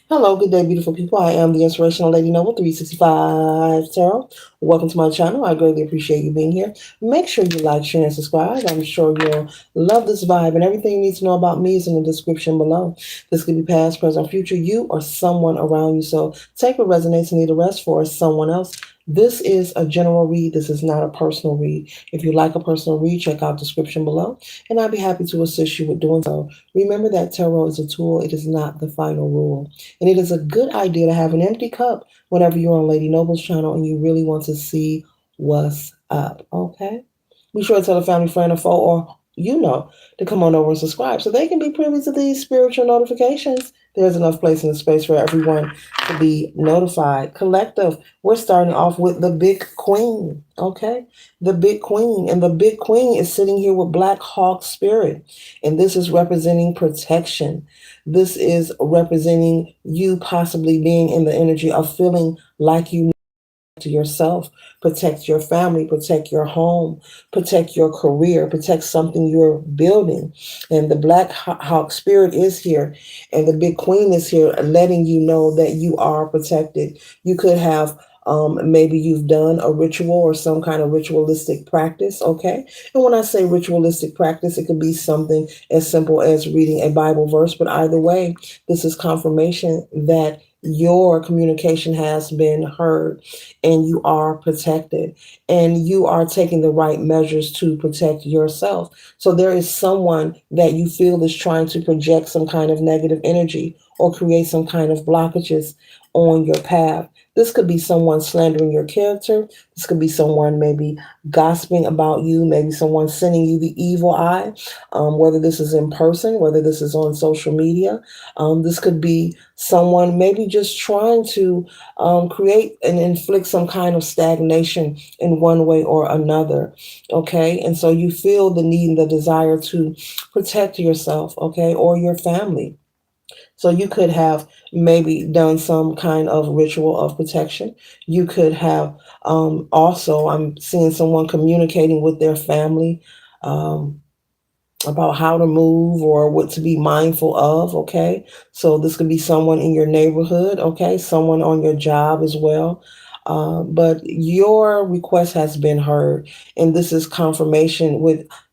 Hello, good day, beautiful people. I am the Inspirational Lady Noble 365 Tarot. Welcome to my channel. I greatly appreciate you being here. Make sure you like, share, and subscribe. I'm sure you'll love this vibe, and everything you need to know about me is in the description below. This could be past, present, future, you or someone around you. So take what resonates and leave the rest for someone else. This is a general read. This is not a personal read. If you like a personal read, check out the description below, and I'd be happy to assist you with doing so. Remember that tarot is a tool. It is not the final rule. And it is a good idea to have an empty cup whenever you're on Lady Noble's channel and you really want to see what's up. Okay? Be sure to tell a family, friend, or foe, or to come on over and subscribe so they can be privy to these spiritual notifications. There's enough place in the space for everyone to be notified. Collective, we're starting off with the Big Queen. Okay? The Big Queen. And the Big Queen is sitting here with Black Hawk Spirit. And this is representing protection. This is representing you possibly being in the energy of feeling like you to yourself, protect your family, protect your home, protect your career, protect something you're building. And the Black Hawk Spirit is here, and the Big Queen is here, letting you know that you are protected. You could have maybe you've done a ritual or some kind of ritualistic practice, okay? And when I say ritualistic practice, it could be something as simple as reading a Bible verse, but either way, this is confirmation that your communication has been heard and you are protected and you are taking the right measures to protect yourself. So there is someone that you feel is trying to project some kind of negative energy or create some kind of blockages on your path. This could be someone slandering your character. This could be someone maybe gossiping about you, maybe someone sending you the evil eye, whether this is in person, whether this is on social media. This could be someone maybe just trying to create and inflict some kind of stagnation in one way or another. Okay. And so you feel the need and the desire to protect yourself, okay, or your family. So you could have maybe done some kind of ritual of protection. You could have also, I'm seeing someone communicating with their family. Um, about how to move or what to be mindful of, okay? So this could be someone in your neighborhood, okay? Someone on your job as well. But your request has been heard, and this is confirmation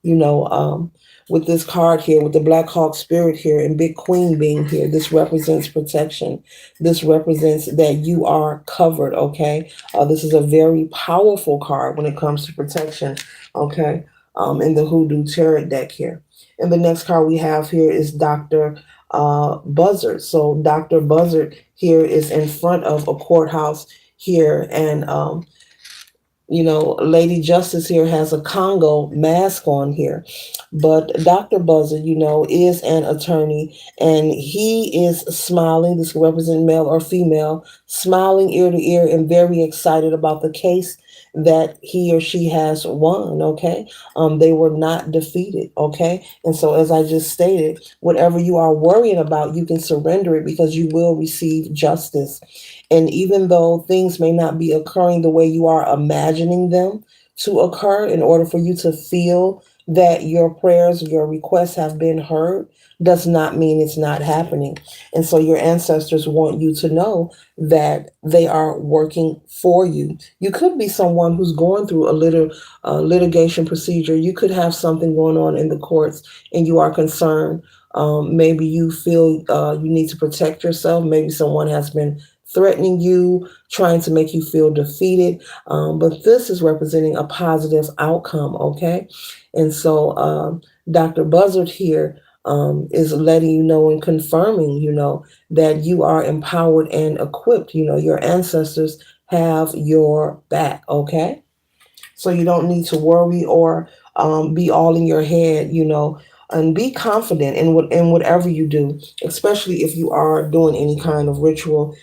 you know, um, with this card here, with the Black Hawk Spirit here and Big Queen being here. This represents protection. This represents that you are covered, okay? This is a very powerful card when it comes to protection, okay? In the Hoodoo Tarot deck here. And the next card we have here is Dr. Buzzard. So Dr. Buzzard here is in front of a courthouse here, and Lady Justice here has a Congo mask on here. But Dr. Buzzard, is an attorney and he is smiling. This can represent male or female, smiling ear to ear and very excited about the case that he or she has won. Okay. They were not defeated. Okay. And so, as I just stated, whatever you are worrying about, you can surrender it because you will receive justice. And even though things may not be occurring the way you are imagining them to occur, in order for you to feel that your prayers, your requests have been heard, does not mean it's not happening. And so your ancestors want you to know that they are working for you. You could be someone who's going through a little litigation procedure. You could have something going on in the courts and you are concerned. Maybe you feel you need to protect yourself. Maybe someone has been threatening you, trying to make you feel defeated. But this is representing a positive outcome, okay? And so Dr. Buzzard here is letting you know and confirming, that you are empowered and equipped. Your ancestors have your back, okay? So you don't need to worry or be all in your head, and be confident in whatever you do, especially if you are doing any kind of ritual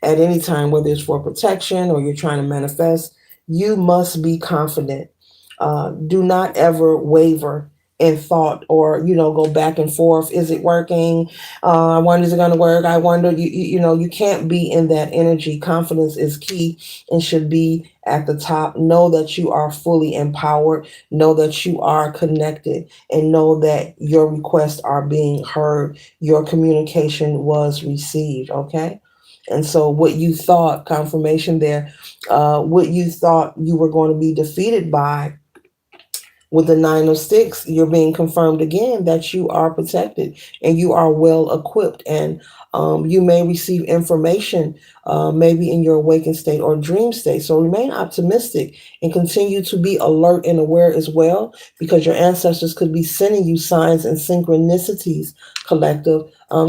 at any time, whether it's for protection or you're trying to manifest. You must be confident. Do not ever waver in thought, or go back and forth. Is it working? I wonder, is it going to work? I wonder. You can't be in that energy. Confidence is key and should be at the top. Know that you are fully empowered. Know that you are connected, and know that your requests are being heard. Your communication was received. Okay. And so, what you thought, confirmation there, what you thought you were going to be defeated by, with the 9 of 6, you're being confirmed again that you are protected and you are well equipped. And you may receive information, maybe in your awakened state or dream state. So remain optimistic and continue to be alert and aware as well, because your ancestors could be sending you signs and synchronicities, collective,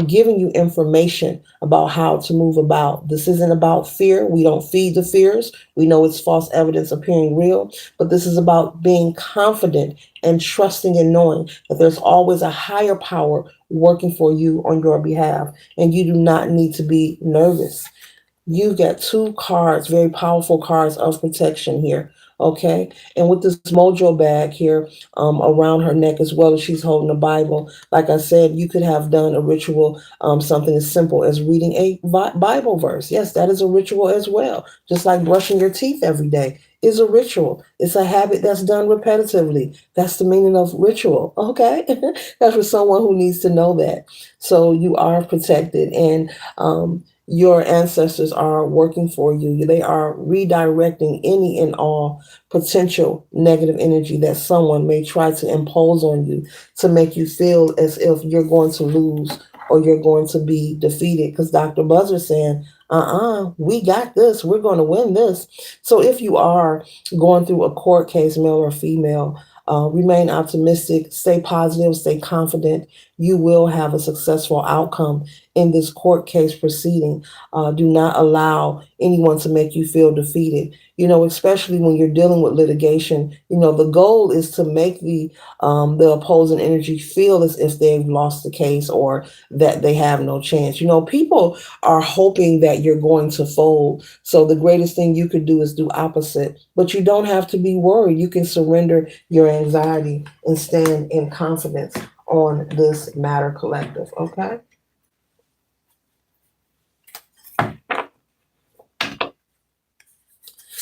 giving you information about how to move about. This isn't about fear. We don't feed the fears. We know it's false evidence appearing real, but this is about being confident and trusting and knowing that there's always a higher power working for you on your behalf, and you do not need to be nervous. You got 2 cards, very powerful cards of protection here. Okay. And with this mojo bag here, around her neck, as well as she's holding a Bible, like I said, you could have done a ritual, something as simple as reading a Bible verse. Yes, that is a ritual as well. Just like brushing your teeth every day is a ritual. It's a habit that's done repetitively. That's the meaning of ritual. Okay. That's for someone who needs to know that. So you are protected, and your ancestors are working for you. They are redirecting any and all potential negative energy that someone may try to impose on you to make you feel as if you're going to lose or you're going to be defeated. Because Dr. Buzzard's saying, we got this. We're going to win this. So if you are going through a court case, male or female, remain optimistic, stay positive, stay confident. You will have a successful outcome in this court case proceeding. Do not allow anyone to make you feel defeated. Especially when you're dealing with litigation. The goal is to make the opposing energy feel as if they've lost the case or that they have no chance. People are hoping that you're going to fold. So the greatest thing you could do is do opposite. But you don't have to be worried. You can surrender your anxiety and stand in confidence on this matter, collective. Okay.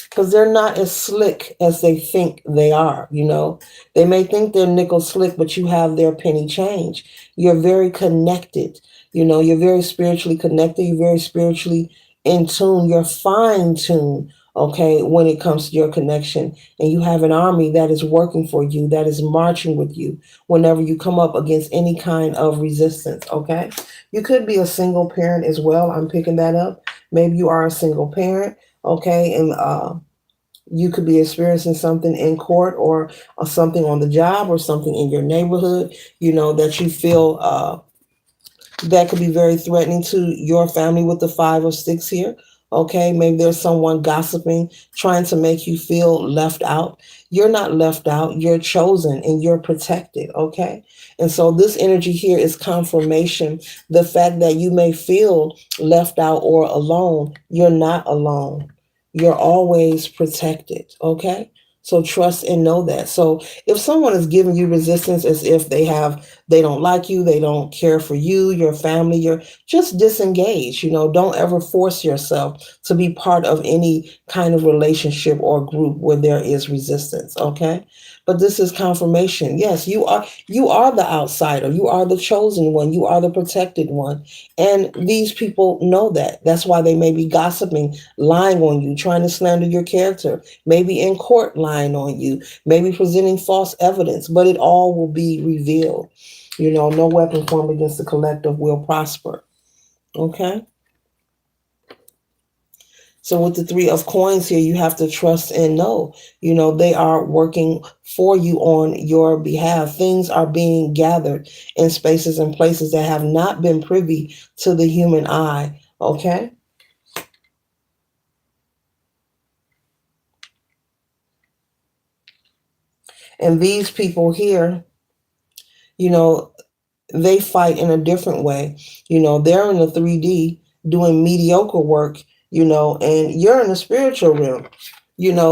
Because they're not as slick as they think they are. They may think they're nickel slick, but you have their penny change. You're very connected. You're very spiritually connected. You're very spiritually in tune. You're fine tuned. Okay, when it comes to your connection, and you have an army that is working for you, that is marching with you whenever you come up against any kind of resistance. Okay, you could be a single parent as well. I'm picking that up. Maybe you are a single parent. Okay, and you could be experiencing something in court, or something on the job, or something in your neighborhood, that you feel that could be very threatening to your family with the 5 of 6 here. Okay, maybe there's someone gossiping, trying to make you feel left out. You're not left out, you're chosen and you're protected. Okay, and so this energy here is confirmation. The fact that you may feel left out or alone, you're not alone. You're always protected. Okay, so trust and know that. So if someone is giving you resistance as if they don't like you, they don't care for you, your family, you're just disengage. Don't ever force yourself to be part of any kind of relationship or group where there is resistance. Okay. But this is confirmation. Yes, you are the outsider. You are the chosen one. You are the protected one. And these people know that. That's why they may be gossiping, lying on you, trying to slander your character, maybe in court lying on you, maybe presenting false evidence, but it all will be revealed. No weapon formed against the collective will prosper. Okay. So with the 3 of coins here, you have to trust and know, they are working for you on your behalf. Things are being gathered in spaces and places that have not been privy to the human eye. Okay. And these people here, you know, they fight in a different way. They're in the 3D doing mediocre work, and you're in the spiritual realm,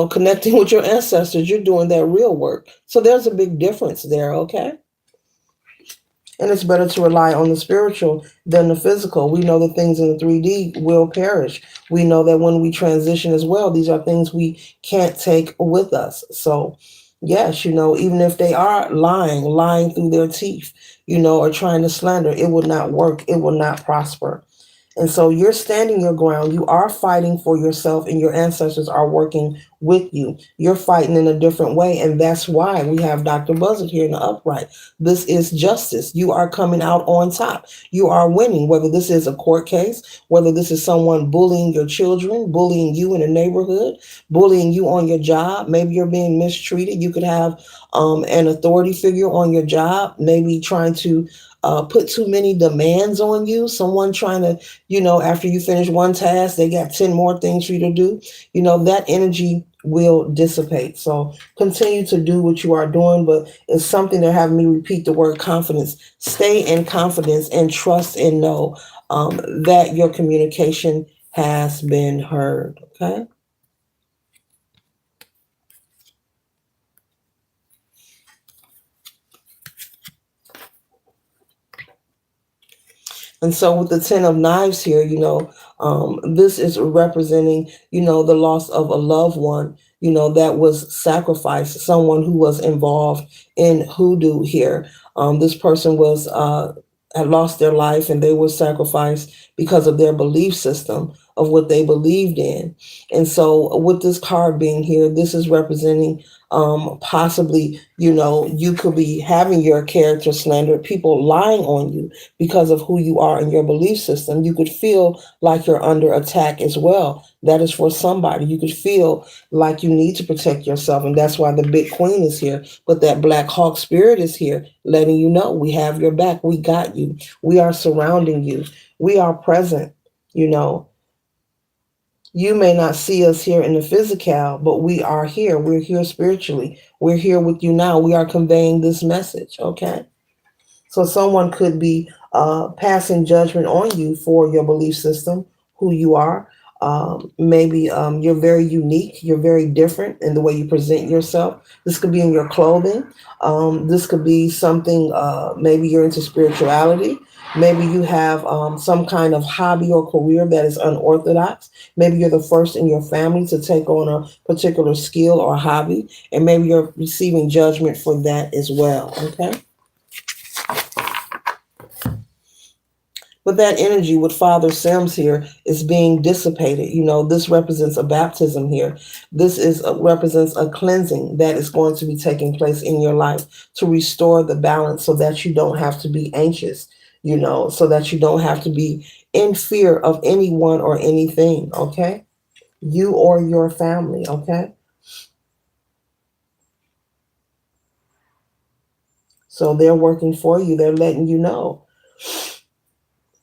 connecting with your ancestors. You're doing that real work. So there's a big difference there. Okay. And it's better to rely on the spiritual than the physical. We know that things in the 3D will perish. We know that when we transition as well, these are things we can't take with us. So, yes, even if they are lying through their teeth, or trying to slander, it will not work. It will not prosper. And so you're standing your ground. You are fighting for yourself, and your ancestors are working with you. You're fighting in a different way. And that's why we have Dr. Buzzard here in the upright. This is justice. You are coming out on top. You are winning, whether this is a court case, whether this is someone bullying your children, bullying you in a neighborhood, bullying you on your job. Maybe you're being mistreated. You could have an authority figure on your job, maybe trying to put too many demands on you. Someone trying to, after you finish one task, they got 10 more things for you to do. That energy will dissipate. So continue to do what you are doing, but it's something they're having me repeat the word confidence. Stay in confidence and trust and know that your communication has been heard. Okay. And so with the Ten of Knives here, this is representing, the loss of a loved one, that was sacrificed, someone who was involved in hoodoo here. This person had lost their life and they were sacrificed because of their belief system of what they believed in. And so with this card being here, this is representing possibly, you could be having your character slandered, people lying on you because of who you are and your belief system. You could feel like you're under attack as well. That is for somebody. You could feel like you need to protect yourself. And that's why the big queen is here. But that black hawk spirit is here, letting you know we have your back. We got you. We are surrounding you. We are present. You know, you may not see us here in the physical, but we are here. We're here spiritually. We're here with you now. We are conveying this message. Okay. So someone could be passing judgment on you for your belief system, who you are. Maybe you're very unique. You're very different in the way you present yourself. This could be in your clothing. This could be something, maybe you're into spirituality. Maybe you have some kind of hobby or career that is unorthodox. Maybe you're the first in your family to take on a particular skill or hobby, and maybe you're receiving judgment for that as well. Okay. But that energy with Father Sims here is being dissipated. This represents a baptism here. This represents a cleansing that is going to be taking place in your life to restore the balance so that you don't have to be anxious, so that you don't have to be in fear of anyone or anything, okay? You or your family, okay? So they're working for you. They're letting you know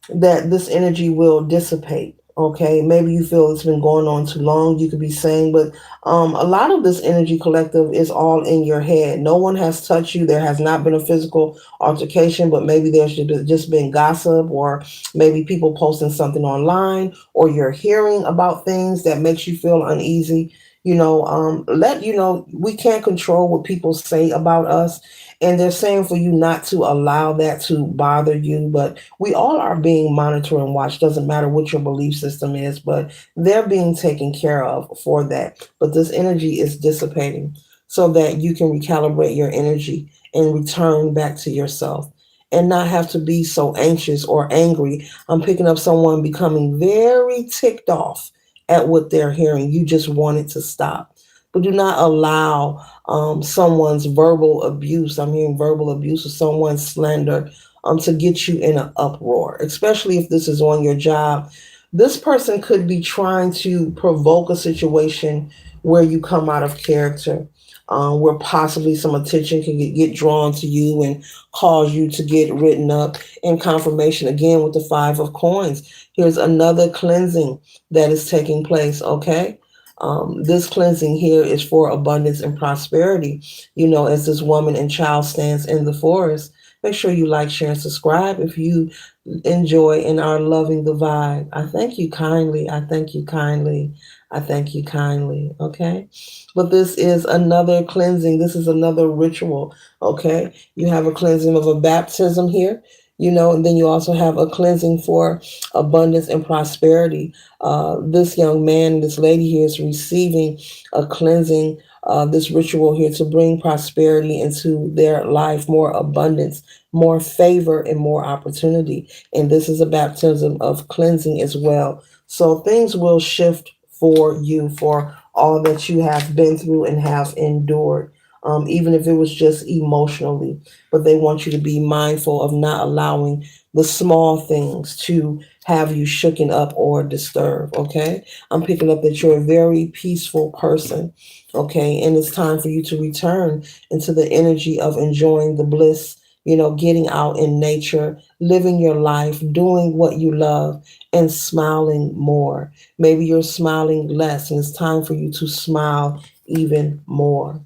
that this energy will dissipate. Okay, maybe you feel it's been going on too long. You could be saying, but a lot of this energy collective is all in your head. No one has touched you. There has not been a physical altercation, but maybe there's just been gossip, or maybe people posting something online, or you're hearing about things that makes you feel uneasy. We can't control what people say about us, and they're saying for you not to allow that to bother you. But we all are being monitored and watched. Doesn't matter what your belief system is, but they're being taken care of for that. But this energy is dissipating so that you can recalibrate your energy and return back to yourself and not have to be so anxious or angry. I'm picking up someone becoming very ticked off at what they're hearing. You just want it to stop. But do not allow someone's verbal abuse. I'm hearing verbal abuse or someone's slander to get you in an uproar, especially if this is on your job. This person could be trying to provoke a situation where you come out of character, where possibly some attention can get drawn to you and cause you to get written up. In confirmation again with the Five of Coins, here's another cleansing that is taking place. Okay. This cleansing here is for abundance and prosperity. As this woman and child stands in the forest, make sure you like, share, and subscribe if you enjoy and are loving the vibe. I thank you kindly. I thank you kindly. I thank you kindly. Okay. But this is another cleansing. This is another ritual. Okay. You have a cleansing of a baptism here, and then you also have a cleansing for abundance and prosperity. This young man, this lady here is receiving a cleansing, this ritual here to bring prosperity into their life, more abundance, more favor, and more opportunity. And this is a baptism of cleansing as well. So things will shift for you for all that you have been through and have endured, even if it was just emotionally. But they want you to be mindful of not allowing the small things to have you shooken up or disturbed. Okay. I'm picking up that you're a very peaceful person. Okay. And it's time for you to return into the energy of enjoying the bliss, getting out in nature, living your life, doing what you love, and smiling more. Maybe you're smiling less, and it's time for you to smile even more.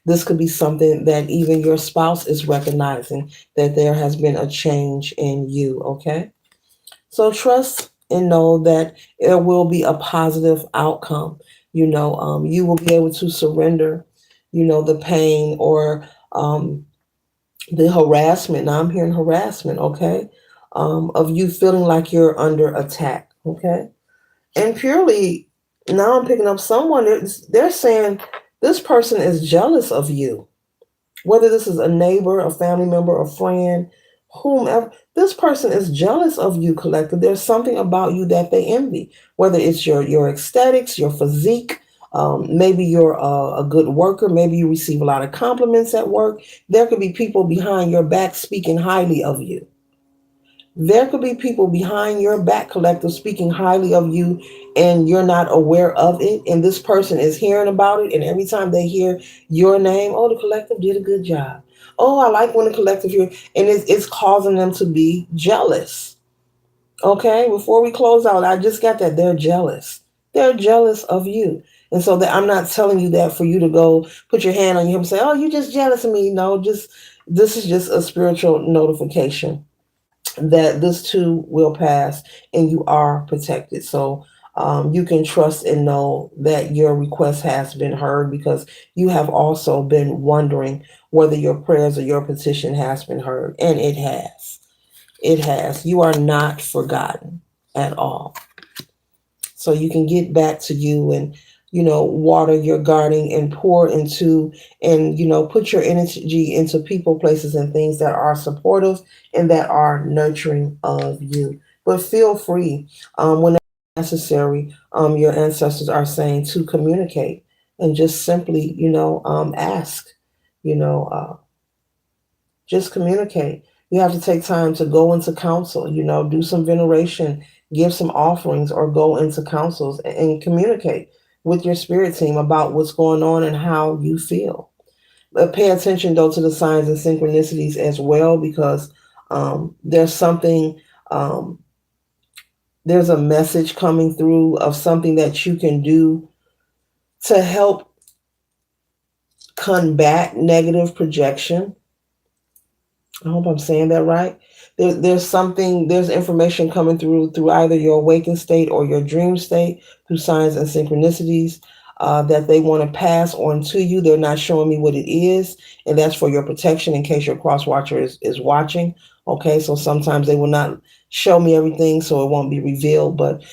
This could be something that even your spouse is recognizing that there has been a change in you, okay? So trust and know that there will be a positive outcome. You will be able to surrender, the pain or the harassment. Now I'm hearing harassment, okay? Of you feeling like you're under attack, okay? And purely, now I'm picking up someone, they're saying this person is jealous of you. Whether this is a neighbor, a family member, a friend, whomever, this person is jealous of you, collective. There's something about you that they envy. Whether it's your aesthetics, your physique, maybe you're a good worker, maybe you receive a lot of compliments at work. There could be people behind your back speaking highly of you. There could be people behind your back, collective, speaking highly of you, and you're not aware of it. And this person is hearing about it. And every time they hear your name, oh, the collective did a good job. Oh, I like when the collective here. And it's causing them to be jealous. Okay, before we close out, I just got that they're jealous. They're jealous of you. And so that I'm not telling you that for you to go put your hand on your hip and say, oh, you're just jealous of me. No, just this is just a spiritual notification that this too will pass and you are protected. So you can trust and know that your request has been heard because you have also been wondering whether your prayers or your petition has been heard. And it has. It has. You are not forgotten at all. So you can get back to you and water your garden and pour into and put your energy into people, places, and things that are supportive and that are nurturing of you. But feel free, whenever necessary, your ancestors are saying to communicate and just simply ask, you know uh, just communicate. You have to take time to go into council, do some veneration, give some offerings, or go into councils and communicate with your spirit team about what's going on and how you feel. But pay attention, though, to the signs and synchronicities as well, because there's something, um, there's a message coming through of something that you can do to help combat negative projection. I hope I'm saying that right. There's information coming through either your awakened state or your dream state through signs and synchronicities that they want to pass on to you. They're not showing me what it is, and that's for your protection in case your cross watcher is watching. Okay, so sometimes they will not show me everything, so it won't be revealed, but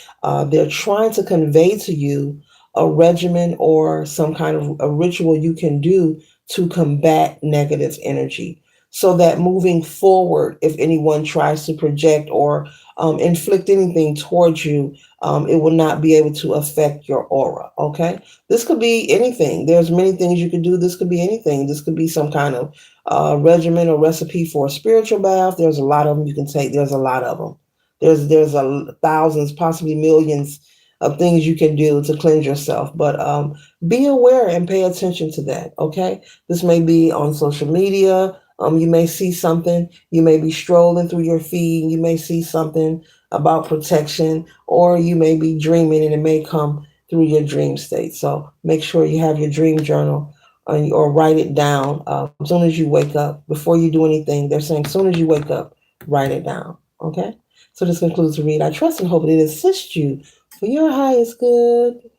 they're trying to convey to you a regimen or some kind of a ritual you can do to combat negative energy so that moving forward, if anyone tries to project or inflict anything towards you, it will not be able to affect your aura. Okay, this could be anything. There's many things you could do. This could be anything. This could be some kind of regimen or recipe for a spiritual bath. There's a lot of them you can take. There's a lot of them. There's thousands, possibly millions of things you can do to cleanse yourself. But be aware and pay attention to that. Okay, this may be on social media. You may see something, you may be strolling through your feed, you may see something about protection, or you may be dreaming and it may come through your dream state. So make sure you have your dream journal or write it down as soon as you wake up. Before you do anything, they're saying as soon as you wake up, write it down. Okay? So this concludes the read. I trust and hope it assists you for your highest good.